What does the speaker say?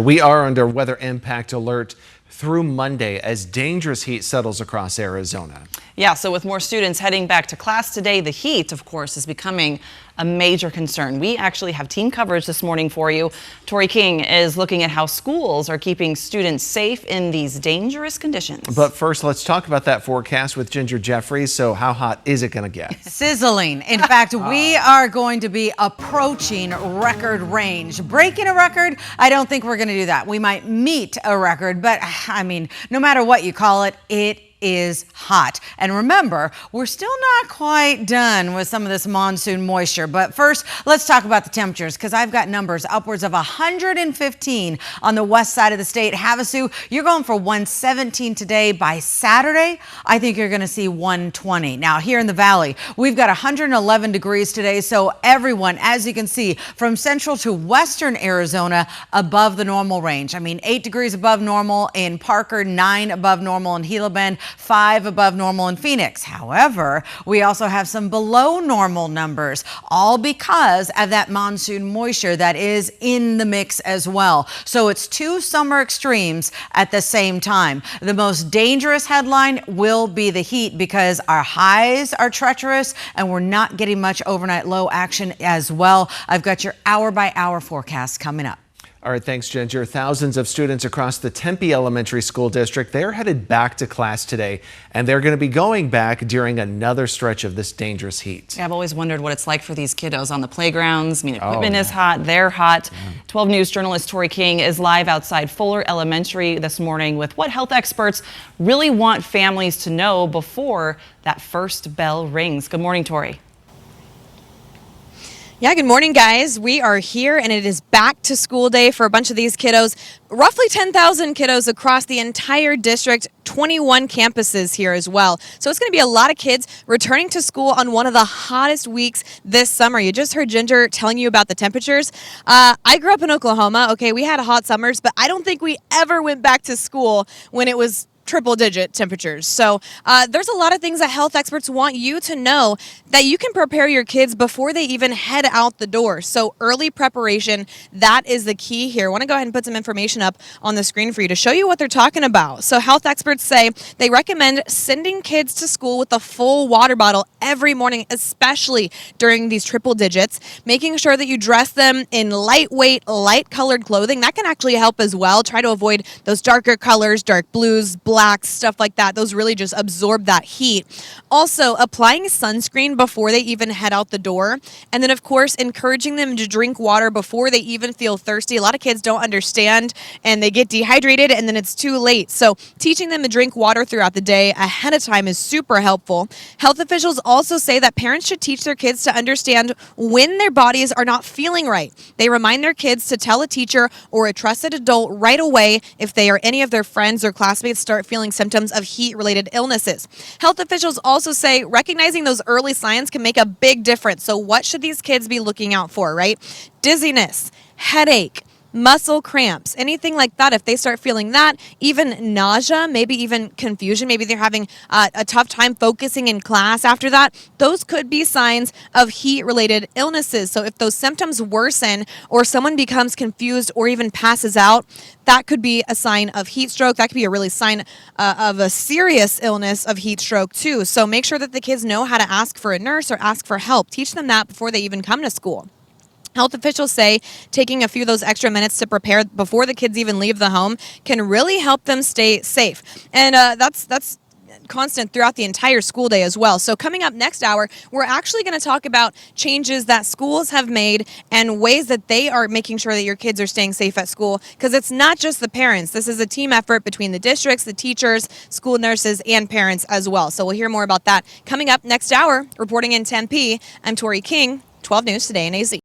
We are under weather impact alert through Monday as dangerous heat settles across Arizona. Yeah, so with more students heading back to class today, the heat, of course, is becoming a major concern. We actually have team coverage this morning for you. Tori King is looking at how schools are keeping students safe in these dangerous conditions. But first, let's talk about that forecast with Ginger Jeffries. So how hot is it going to get? Sizzling. In fact, we are going to be approaching record range. Breaking a record, I don't think we're going to do that. We might meet a record, but I mean, no matter what you call it, it is hot. And remember, we're still not quite done with some of this monsoon moisture. But first, let's talk about the temperatures, because I've got numbers upwards of 115 on the west side of the state. Havasu, you're going for 117 today. By Saturday, I think you're going to see 120. Now, here in the valley, we've got 111 degrees today. So everyone, as you can see, from central to western Arizona, above the normal range. I mean, 8 degrees above normal in Parker, 9 above normal in Gila Bend, 5 above normal in Phoenix. However, we also have some below normal numbers, all because of that monsoon moisture that is in the mix as well. So it's two summer extremes at the same time. The most dangerous headline will be the heat, because our highs are treacherous and we're not getting much overnight low action as well. I've got your hour by hour forecast coming up. All right, thanks, Ginger. Thousands of students across the Tempe Elementary School District, they're headed back to class today, and they're going to be going back during another stretch of this dangerous heat. Yeah, I've always wondered what it's like for these kiddos on the playgrounds. I mean, equipment is hot, they're hot. 12 News journalist Tori King is live outside Fuller Elementary this morning with what health experts really want families to know before that first bell rings. Good morning, Tori. Yeah, good morning, guys. We are here, and it is back to school day for a bunch of these kiddos. Roughly 10,000 kiddos across the entire district, 21 campuses here as well. So it's going to be a lot of kids returning to school on one of the hottest weeks this summer. You just heard Ginger telling you about the temperatures. I grew up in Oklahoma. Okay, we had hot summers, but I don't think we ever went back to school when it was triple-digit temperatures. So there's a lot of things that health experts want you to know that you can prepare your kids before they even head out the door. So early preparation, that is the key here. I want to go ahead and put some information up on the screen for you to show you what they're talking about. So health experts say they recommend sending kids to school with a full water bottle every morning, especially during these triple digits, making sure that you dress them in lightweight, light-colored clothing. That can actually help as well. Try to avoid those darker colors, dark blues, blacks, stuff like that. Those really just absorb that heat. Also, applying sunscreen before they even head out the door. And then, of course, encouraging them to drink water before they even feel thirsty. A lot of kids don't understand, and they get dehydrated, and then it's too late. So teaching them to drink water throughout the day ahead of time is super helpful. Health officials also say that parents should teach their kids to understand when their bodies are not feeling right. They remind their kids to tell a teacher or a trusted adult right away if they or any of their friends or classmates start feeling symptoms of heat-related illnesses. Health officials also say recognizing those early signs can make a big difference. So what should these kids be looking out for, right? Dizziness, headache, muscle cramps, anything like that. If they start feeling that, even nausea, maybe even confusion, maybe they're having a tough time focusing in class after that, those could be signs of heat-related illnesses. So if those symptoms worsen or someone becomes confused or even passes out, that could be a sign of heat stroke. That could be a really sign of a serious illness of heat stroke too. So make sure that the kids know how to ask for a nurse or ask for help. Teach them that before they even come to school. Health officials say taking a few of those extra minutes to prepare before the kids even leave the home can really help them stay safe. And that's constant throughout the entire school day as well. So coming up next hour, we're actually going to talk about changes that schools have made and ways that they are making sure that your kids are staying safe at school, because it's not just the parents. This is a team effort between the districts, the teachers, school nurses, and parents as well. So we'll hear more about that coming up next hour. Reporting in Tempe, I'm Tori King, 12 News Today in AZ.